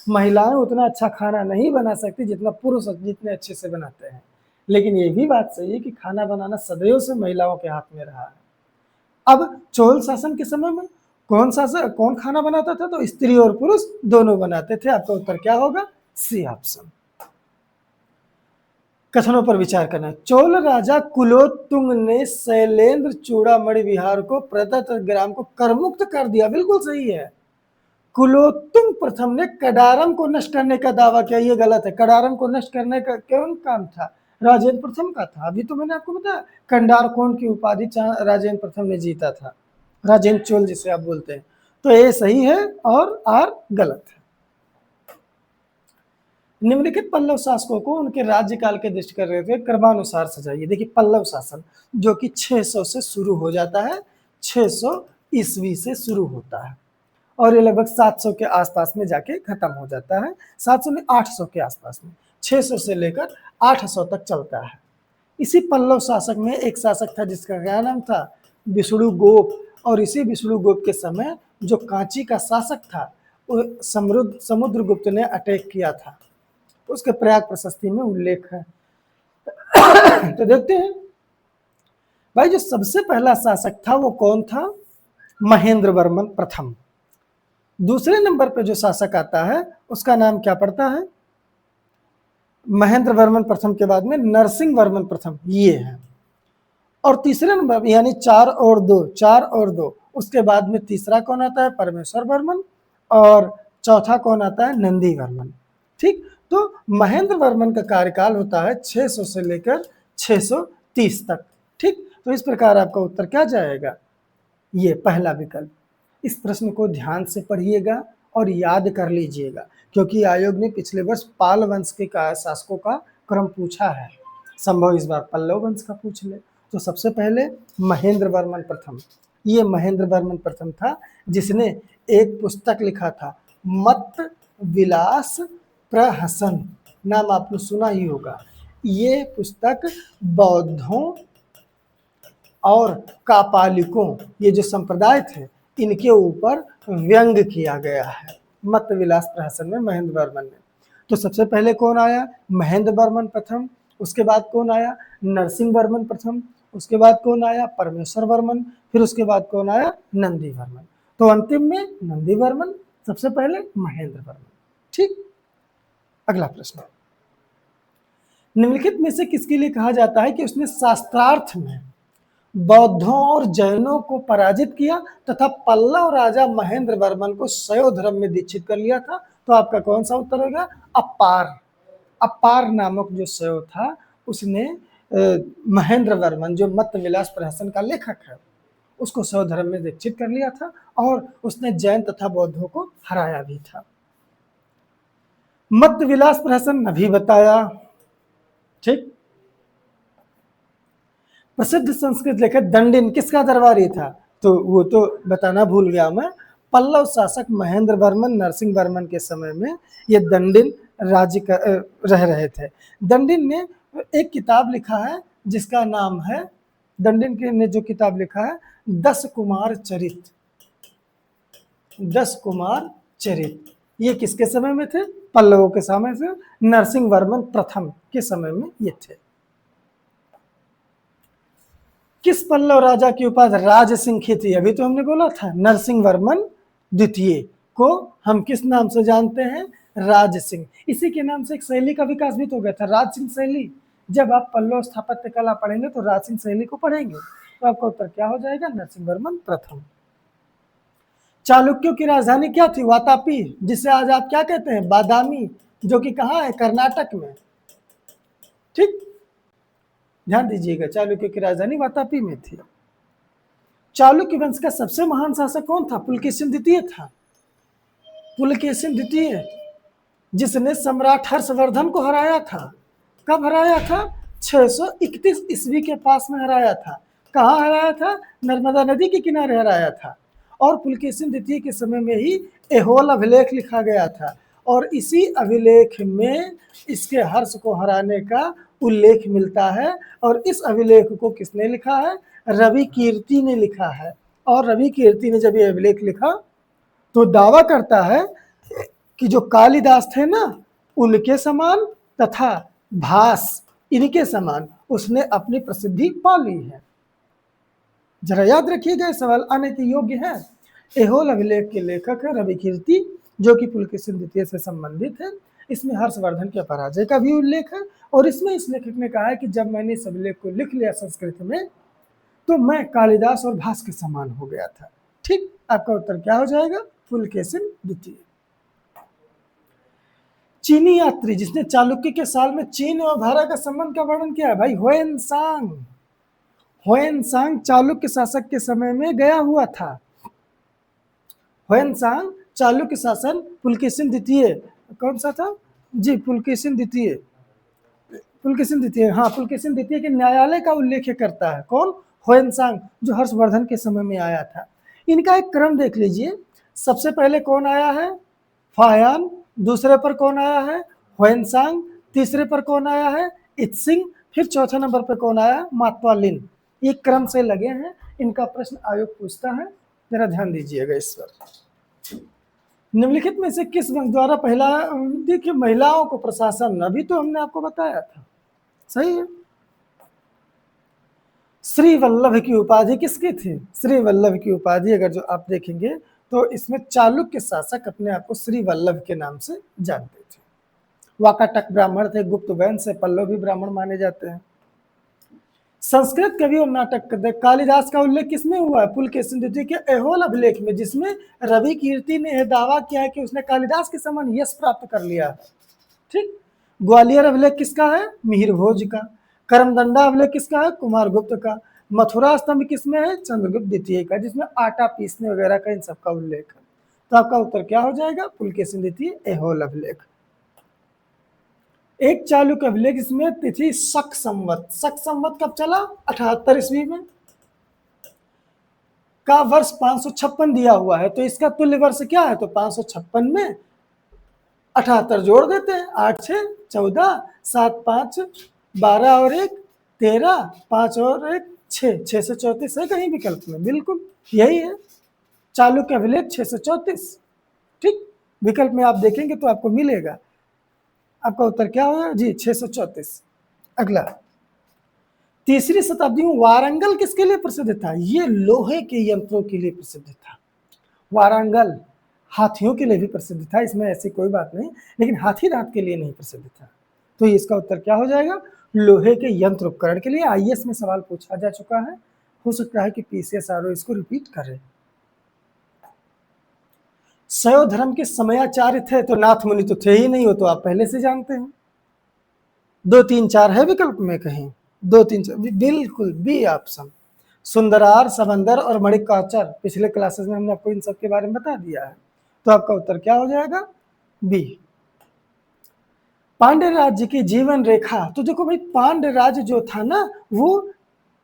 महिलाएं उतना अच्छा खाना नहीं बना सकती जितना पुरुष जितने अच्छे से बनाते हैं। लेकिन ये भी बात सही है कि खाना बनाना सदैव से महिलाओं के हाथ में रहा है। अब चोल शासन के समय में कौन खाना बनाता था? तो स्त्री और पुरुष दोनों बनाते थे। आपका उत्तर क्या होगा? C option. कथनों पर विचार करना। चोल राजा कुलोत्तुंग ने शैलेंद्र चूड़ामणि विहार को प्रदत्त ग्राम को करमुक्त कर दिया। बिल्कुल सही है। कुलोत्तुंग प्रथम ने कडारम को नष्ट करने का दावा किया, ये गलत है। कडारम को नष्ट करने का कौन काम था? राजेंद्र प्रथम का था। अभी तो मैंने आपको बताया कंडारकोण की उपाधि राजेंद्र प्रथम ने जीता था, राजेंद्र चोल जिसे आप बोलते हैं। तो ये सही है और आर गलत है। निम्नलिखित पल्लव शासकों को उनके राज्यकाल के दृष्टि कर रहे थे क्रमानुसार सजाइए। देखिए, पल्लव शासन जो कि 600 से शुरू हो जाता है, 600 ईस्वी से शुरू होता है और ये लगभग 700 के आसपास में जाके खत्म हो जाता है। 700 में 800 के आसपास में, 600 से लेकर 800 तक चलता है। इसी पल्लव शासक में एक शासक था जिसका क्या नाम था? विष्णुगुप्त। और इसी विष्णुगुप्त के समय जो कांची का शासक था वो समुद्रगुप्त ने अटैक किया था, उसके प्रयाग प्रशस्ति में उल्लेख है। तो देखते हैं भाई, जो सबसे पहला शासक था वो कौन था? महेंद्र वर्मन प्रथम। दूसरे नंबर पे जो शासक आता है उसका नाम क्या पड़ता है? महेंद्र वर्मन प्रथम के बाद में नरसिंह वर्मन प्रथम, ये है। और तीसरे नंबर यानी 4 और 2, उसके बाद में तीसरा कौन आता है? परमेश्वर वर्मन। और चौथा कौन आता है? नंदी वर्मन। ठीक, तो महेंद्र वर्मन का कार्यकाल होता है 600 से लेकर 630 तक। ठीक, तो इस प्रकार आपका उत्तर क्या जाएगा? ये पहला विकल्प। इस प्रश्न को ध्यान से पढ़िएगा और याद कर लीजिएगा, क्योंकि आयोग ने पिछले वर्ष पाल वंश के शासकों का क्रम पूछा है, संभव इस बार पल्लव वंश का पूछ ले। तो सबसे पहले महेंद्र वर्मन प्रथम, ये महेंद्र वर्मन प्रथम था जिसने एक पुस्तक लिखा था, मत विलास प्रहसन, नाम आपने सुना ही होगा। ये पुस्तक बौद्धों और कापालिकों, ये जो संप्रदाय थे, इनके ऊपर व्यंग किया गया है मत विलास प्रहसन में महेंद्र वर्मन ने। तो सबसे पहले कौन आया? महेंद्र वर्मन प्रथम। उसके बाद कौन आया? नरसिंह वर्मन प्रथम। उसके बाद कौन आया? परमेश्वर वर्मन। फिर उसके बाद कौन आया? नंदी वर्मन। तो अंतिम में नंदी वर्मन, सबसे पहले महेंद्र वर्मन। ठीक, अगला प्रश्न। निम्नलिखित में से किसके लिए कहा जाता है कि उसने शास्त्रार्थ में बौद्धों और जैनों को पराजित किया तथा पल्लव राजा महेंद्र वर्मन को शैव धर्म में दीक्षित कर लिया था? तो आपका कौन सा उत्तर होगा? अपार। अपार नामक जो शैव था उसने महेंद्र वर्मन, जो मत विलास प्रहसन का लेखक है, उसको शैव धर्म में दीक्षित कर लिया था और उसने जैन तथा बौद्धों को हराया भी था। मत विलास प्रहसन अभी बताया। ठीक, प्रसिद्ध संस्कृत लेखक दंडिन किसका दरबारी था? तो वो तो बताना भूल गया मैं। पल्लव शासक महेंद्र वर्मन नरसिंह वर्मन के समय में ये दंडिन राज्य रह रहे थे। दंडिन ने एक किताब लिखा है जिसका नाम है, दंडिन ने जो किताब लिखा है 10 कुमार चरित, 10 कुमार चरित। ये किसके समय में थे? पल्लवों के समय से, नरसिंह वर्मन प्रथम के समय में ये थे। किस पल्लव राजा की उपाधि राज सिंह की थी? अभी तो हमने बोला था नरसिंह वर्मन द्वितीय को हम किस नाम से जानते हैं? राज सिंह। इसी के नाम से एक शैली का विकास भी तो हो गया था, राज सिंह शैली। जब आप पल्लव स्थापत्य कला पढ़ेंगे तो राज सिंह शैली को पढ़ेंगे, तो आपका उत्तर क्या हो जाएगा? नरसिंह वर्मन प्रथम। चालुक्यों की राजधानी क्या थी? वातापी, जिसे आज आप क्या कहते हैं? बादामी, जो कि कहाँ है? कर्नाटक में। ठीक, ध्यान दीजिएगा, चालुक्यों की राजधानी वातापी में थी। चालुक्य वंश का सबसे महान शासक कौन था? पुलकेशिन द्वितीय था। पुलकेशिन द्वितीय, जिसने सम्राट हर्षवर्धन को हराया था। कब हराया था? 631 ईस्वी के पास में हराया था। कहाँ हराया था? नर्मदा नदी के किनारे हराया था। और पुलकेशिन द्वितीय के समय में ही ऐहोल अभिलेख लिखा गया था, और इसी अभिलेख में इसके हर्ष को हराने का उल्लेख मिलता है। और इस अभिलेख को किसने लिखा है? रवि कीर्ति ने लिखा है। और रवि कीर्ति ने जब ये अभिलेख लिखा तो दावा करता है कि जो कालिदास थे ना, उनके समान तथा भास इनके समान उसने अपनी प्रसिद्धि पा ली है। जरा याद रखिएगा, सवाल आने के योग्य है। ऐहोल अभिलेख के लेखक है रवि कीर्ति, जो कि पुलकेशिन द्वितीय से संबंधित है। इसमें हर्षवर्धन के पराजय का भी उल्लेख है, और इसमें इस लेखक ने कहा है कि जब मैंने इस अभिलेख को लिख लिया संस्कृत में तो मैं कालिदास और भास के समान हो गया था। ठीक, आपका उत्तर क्या हो जाएगा? पुलकेशिन द्वितीय। चीनी यात्री जिसने चालुक्य के साल में चीन और भारत का संबंध का वर्णन किया है भाई, ह्वेनसांग। ह्वेनसांग चालुक्य शासक के समय में गया हुआ था। ह्वेनसांग चालुक्य शासन पुलकेशिन द्वितीय, कौन सा था जी? पुलकेशिन द्वितीय, पुलकेशिन द्वितीय, हाँ, पुलकेशिन द्वितीय के न्यायालय का उल्लेख करता है। कौन? ह्वेनसांग, जो हर्षवर्धन के समय में आया था। इनका एक क्रम देख लीजिए, सबसे पहले कौन आया है? फायान, दूसरे पर कौन आया है? ह्वेनसांग, तीसरे पर कौन आया है? इत्सिंग, फिर चौथे नंबर पर कौन आया? मात्वालिन। ये क्रम से लगे हैं, इनका प्रश्न आयोग पूछता है, जरा ध्यान दीजिएगा इस पर। निम्नलिखित में से किस वंश द्वारा पहला, देखिए महिलाओं को प्रशासन, अभी तो हमने आपको बताया था, सही है। श्री वल्लभ की उपाधि किसकी थी? श्री वल्लभ की उपाधि अगर जो आप देखेंगे तो इसमें चालुक्य शासक अपने आप को श्री वल्लभ के नाम से जानते थे। वाकाटक ब्राह्मण थे, गुप्त वंश से, पल्लव भी ब्राह्मण माने जाते हैं। संस्कृत कवि और नाटक कालिदास का उल्लेख किसमें हुआ है? पुलकेशिन द्वितीय के ऐहोल अभिलेख में, जिसमें रवि कीर्ति ने यह दावा किया है कि उसने कालिदास के समान यश प्राप्त कर लिया है। ठीक, ग्वालियर अभिलेख किसका है? मिहिर भोज का। करमदंडा अभिलेख किसका है? कुमार गुप्त का। मथुरा स्तंभ किसमें है? चंद्रगुप्त द्वितीय का, जिसमें आटा पीसने वगैरह का इन सबका उल्लेख है। तो आपका उत्तर क्या हो जाएगा? पुलकेशिन द्वितीय ऐहोल अभिलेख। एक चालुक्य अभिलेख, इसमें तिथि शक संवत। शक संवत कब चला? 78 ईस्वी में। का वर्ष 556 दिया हुआ है, तो इसका तुल्य वर्ष क्या है? तो 556 में 78 जोड़ देते हैं, 8 6 14, 7 5 12 और 1 13, 5 और 1 6, 6 से 34 है कहीं विकल्प में? बिल्कुल यही है, चालुक्य अभिलेख 6 से 34। ठीक, विकल्प में आप देखेंगे तो आपको मिलेगा। आपका उत्तर क्या होगा जी? 634। अगला, तीसरी शताब्दी में वारंगल किसके लिए प्रसिद्ध था? ये लोहे के यंत्रों के लिए प्रसिद्ध था। वारंगल हाथियों के लिए भी प्रसिद्ध था, इसमें ऐसी कोई बात नहीं, लेकिन हाथी दांत के लिए नहीं प्रसिद्ध था। तो इसका उत्तर क्या हो जाएगा? लोहे के यंत्र उपकरण के लिए। आईएएस में सवाल पूछा जा चुका है, हो सकता है कि पीसीएसआरओ इसको रिपीट करे। शैव धर्म के समयाचार्य थे, तो नाथ मुनि तो थे ही नहीं, हो तो आप पहले से जानते हैं। 2 3 4 है विकल्प में कहीं? 2 3 4 बिल्कुल बी ऑप्शन। सुंदरार, सबंदर और मणिकाचर, पिछले क्लासेस में हमने आपको इन सब के बारे में बता दिया है। तो आपका उत्तर क्या हो जाएगा? बी। पांड्य राज्य की जीवन रेखा, तो देखो भाई, पांड्य राज्य जो था ना वो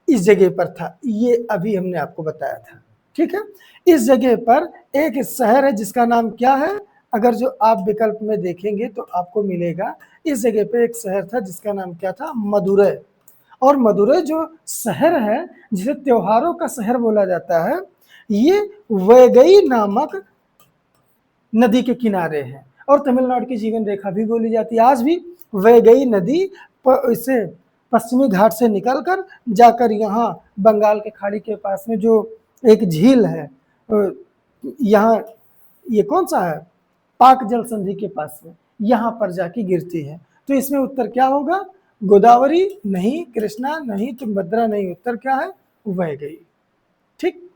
इस जगह पर था, ये अभी हमने आपको बताया था। ठीक है, इस जगह पर एक शहर है जिसका नाम क्या है? अगर जो आप विकल्प में देखेंगे तो आपको मिलेगा इस जगह पे एक शहर था जिसका नाम क्या था, मदुरै। और मदुरै जो शहर है जिसे त्योहारों का शहर बोला जाता है, ये वैगई नामक नदी के किनारे है और तमिलनाडु की जीवन रेखा भी बोली जाती है। आज भी वैगई नदी इसे पश्चिमी घाट से निकलकर जाकर यहाँ बंगाल के खाड़ी के पास में जो एक झील है, यहाँ ये कौन सा है, पाक जल संधि के पास में, यहाँ पर जाके गिरती है। तो इसमें उत्तर क्या होगा, गोदावरी नहीं, कृष्णा नहीं, तुंगभद्रा नहीं, उत्तर क्या है, वैगई। ठीक।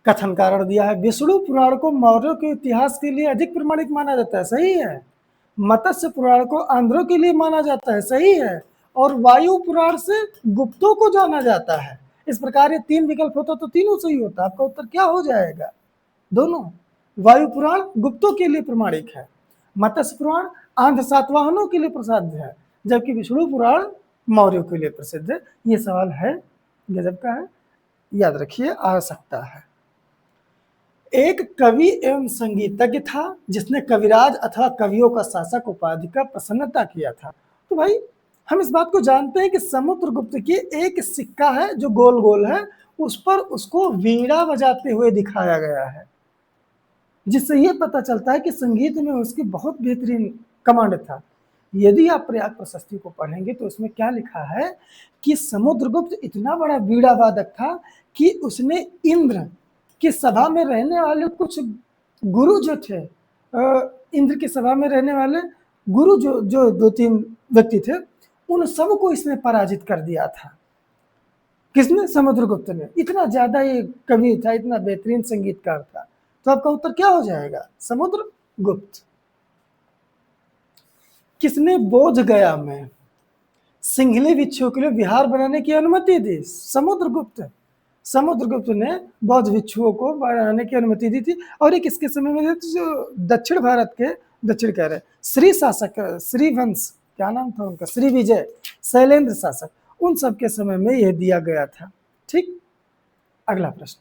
कथन कारण दिया है, विष्णु पुराण को मौर्यों के इतिहास के लिए अधिक प्रमाणिक माना जाता है, सही है। मत्स्य पुराण को आंध्रों के लिए माना जाता है, सही है। और वायु पुराण से गुप्तों को जाना जाता है। इस प्रकार ये तीन विकल्प होता तो तीनों सही होता। आपका उत्तर क्या हो जाएगा, दोनों। वायु पुराण गुप्तों के लिए प्रमाणिक है, मत्स्य पुराण आंध्र सातवाहनों के लिए प्रसिद्ध है, जबकि विष्णु पुराण मौर्यों के लिए प्रसिद्ध है। ये सवाल है, गजब का है, याद रखिए, आ सकता है। एक कवि एवं संगीतज्ञ था जिसने कविराज अथवा कवियों का शासक उपाधि का प्रसन्नता किया था। तो भाई हम इस बात को जानते हैं कि समुद्रगुप्त की एक सिक्का है जो गोल गोल है, उस पर उसको वीणा बजाते हुए दिखाया गया है, जिससे यह पता चलता है कि संगीत में उसकी बहुत बेहतरीन कमांड था। यदि आप प्रयाग प्रशस्ति को पढ़ेंगे तो उसमें क्या लिखा है कि समुद्रगुप्त इतना बड़ा वीणा वादक था कि उसने इंद्र की सभा में रहने वाले कुछ गुरु जो थे, इंद्र की सभा में रहने वाले गुरु जो दो तीन व्यक्ति थे, उन सबको इसने पराजित कर दिया था। किसने, समुद्रगुप्त ने। इतना ज्यादा ये कवि था, इतना बेहतरीन संगीतकार था। तो आपका उत्तर क्या हो जाएगा, समुद्रगुप्त। किसने बोध गया में सिंघली बिच्छू के लिए विहार बनाने की अनुमति दी, समुद्रगुप्त। समुद्रगुप्त ने बौद्ध भिक्षुओं को बनाने की अनुमति दी थी। और ये किसके समय में, जो दक्षिण भारत के, दक्षिण कह रहे, श्री शासक, श्री वंश, क्या नाम था उनका, श्री विजय, शैलेंद्र शासक, उन सब के समय में यह दिया गया था। ठीक। अगला प्रश्न,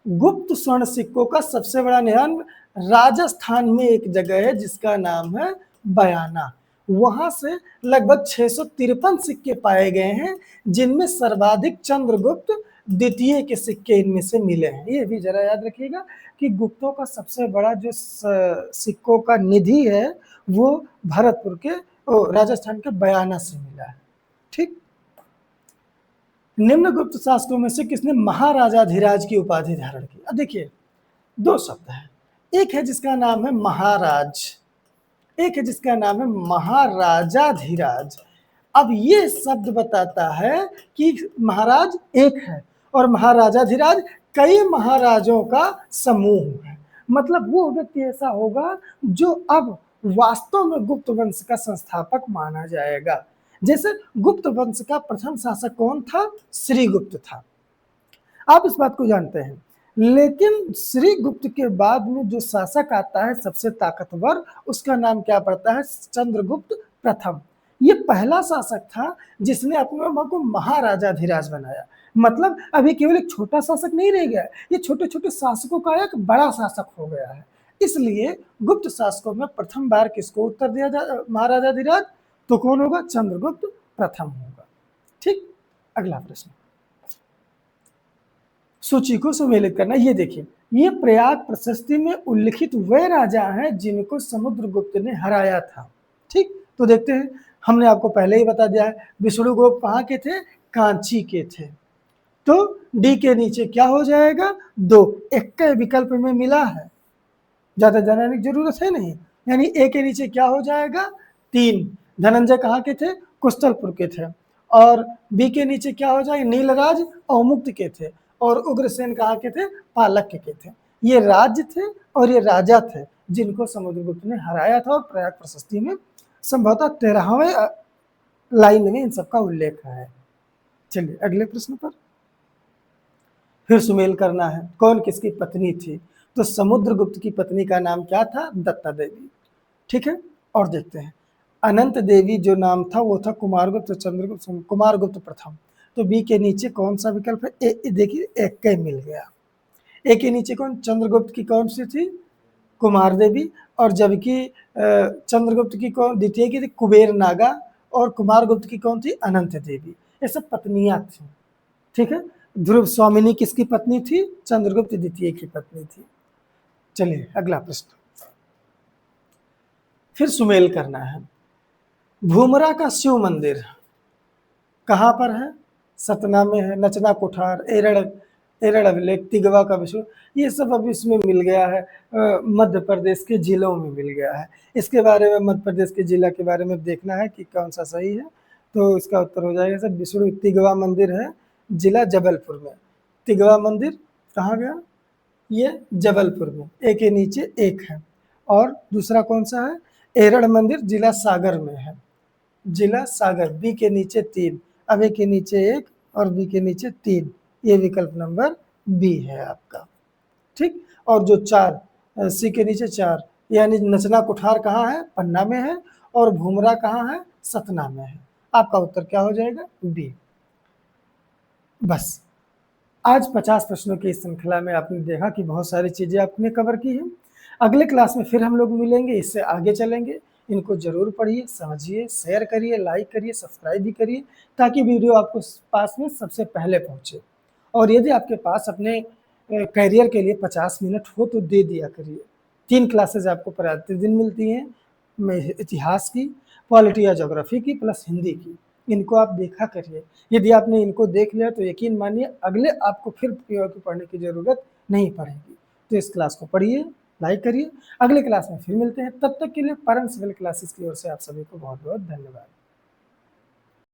गुप्त स्वर्ण सिक्कों का सबसे बड़ा निधान राजस्थान में एक जगह है जिसका नाम है बयाना। वहां से लगभग 653 सिक्के पाए गए हैं, जिनमें सर्वाधिक चंद्रगुप्त द्वितीय के सिक्के इनमें से मिले हैं। ये भी जरा याद रखिएगा कि गुप्तों का सबसे बड़ा जो सिक्कों का निधि है वो भरतपुर के, राजस्थान के बयाना से मिला है। ठीक। निम्न गुप्त शासकों में से किसने महाराजाधिराज की उपाधि धारण की। अब देखिए, दो शब्द है, एक है जिसका नाम है महाराज, एक है जिसका नाम है महाराजाधिराज। अब ये शब्द बताता है कि महाराज एक है और महाराजाधिराज कई महाराजों का समूह है। मतलब वो व्यक्ति ऐसा होगा जो अब वास्तव में गुप्त वंश का संस्थापक माना जाएगा। जैसे गुप्त वंश का प्रथम शासक कौन था, श्रीगुप्त था, आप इस बात को जानते हैं। लेकिन श्रीगुप्त के बाद में जो शासक आता है सबसे ताकतवर, उसका नाम क्या पड़ता है, चंद्रगुप्त प्रथम। ये पहला शासक था जिसने अपने आप को महाराजाधिराज बनाया। मतलब अभी केवल एक छोटा शासक नहीं रह गया, ये छोटे छोटे शासकों का एक बड़ा शासक हो गया है। इसलिए गुप्त शासकों में प्रथम बार किसको उत्तर दिया जाए, महाराजाधिराज, तो कौन होगा, चंद्रगुप्त प्रथम होगा। ठीक। अगला प्रश्न, सूची को सुमेलित करना। ये देखिए, ये प्रयाग प्रशस्ति में उल्लिखित वे राजा हैं जिनको समुद्रगुप्त ने हराया था। ठीक। तो देखते हैं, हमने आपको पहले ही बता दिया है, विष्णुगुप्त कहाँ के थे, कांची के थे। तो डी के नीचे क्या हो जाएगा, 2, एक के विकल्प में मिला है, ज्यादा जानने की जरूरत है नहीं। यानी ए के नीचे क्या हो जाएगा, 3। धनंजय कहाँ के थे, कुशलपुर के थे। और बी के नीचे क्या हो जाएगा, नीलराज अवमुक्त के थे। और उग्रसेन कहाँ के थे, पालक्य के थे। ये राज्य थे और ये राजा थे जिनको समुद्रगुप्त ने हराया था। और प्रयाग प्रशस्ति में संभवतः 13वें लाइन में इन सबका उल्लेख है। चलिए अगले प्रश्न पर फिर सुमेल करना है, कौन किसकी पत्नी थी। तो समुद्रगुप्त की पत्नी का नाम क्या था, दत्ता देवी। ठीक है। और देखते हैं, अनंत देवी जो नाम था वो था कुमारगुप्त, चंद्रगुप्त, कुमारगुप्त प्रथम। तो बी के नीचे कौन सा विकल्प है, देखिए एक के मिल गया। ए के नीचे कौन, चंद्रगुप्त की कौन सी थी, कुमार देवी, और जबकि चंद्रगुप्त की कौन द्वितीय की थी, कुबेर नागा, और कुमारगुप्त की कौन थी, अनंत देवी। ये सब पत्नियां थी, ठीक है। ध्रुव स्वामिनी किसकी पत्नी थी, चंद्रगुप्त द्वितीय की पत्नी थी। चलिए अगला प्रश्न, फिर सुमेल करना है। भूमरा का शिव मंदिर कहाँ पर है, सतना में है, नचना कुठार, एरड़ अभिलेख, तिगवा का विश्व, ये सब अब इसमें मिल गया है, मध्य प्रदेश के जिलों में मिल गया है। इसके बारे में मध्य प्रदेश के जिला के बारे में देखना है कि कौन सा सही है, तो इसका उत्तर हो जाएगा सर विष्णु तिगवा मंदिर है, जिला जबलपुर में। तिगवा मंदिर कहाँ गया, ये जबलपुर में, ए के नीचे एक है। और दूसरा कौन सा है, एरड़ मंदिर जिला सागर में है, जिला सागर, बी के नीचे 3, अब ए के नीचे 1 और बी के नीचे 3, ये विकल्प नंबर बी है आपका, ठीक। और जो 4, सी के नीचे 4, यानी नचना कुठार कहाँ है, पन्ना में है, और भूमरा कहाँ है, सतना में है। आपका उत्तर क्या हो जाएगा, बी। बस आज 50 प्रश्नों की इस श्रृंखला में आपने देखा कि बहुत सारी चीजें आपने कवर की हैं। अगले क्लास में फिर हम लोग मिलेंगे, इससे आगे चलेंगे। इनको जरूर पढ़िए, समझिए, शेयर करिए, लाइक करिए, सब्सक्राइब भी करिए, ताकि वीडियो आपको पास में सबसे पहले पहुंचे। और यदि आपके पास अपने करियर के लिए 50 मिनट हो तो दे दिया करिए। 3 क्लासेज आपको प्रतिदिन मिलती हैं, इतिहास की, पॉलिटी या ज्योग्राफी की, प्लस हिंदी की। इनको आप देखा करिए। यदि आपने इनको देख लिया तो यकीन मानिए अगले आपको फिर POQ पढ़ने की ज़रूरत नहीं पड़ेगी। तो इस क्लास को पढ़िए, लाइक करिए। अगले क्लास में फिर मिलते हैं, तब तक के लिए परम सिविल क्लासेस की ओर से आप सभी को बहुत बहुत धन्यवाद।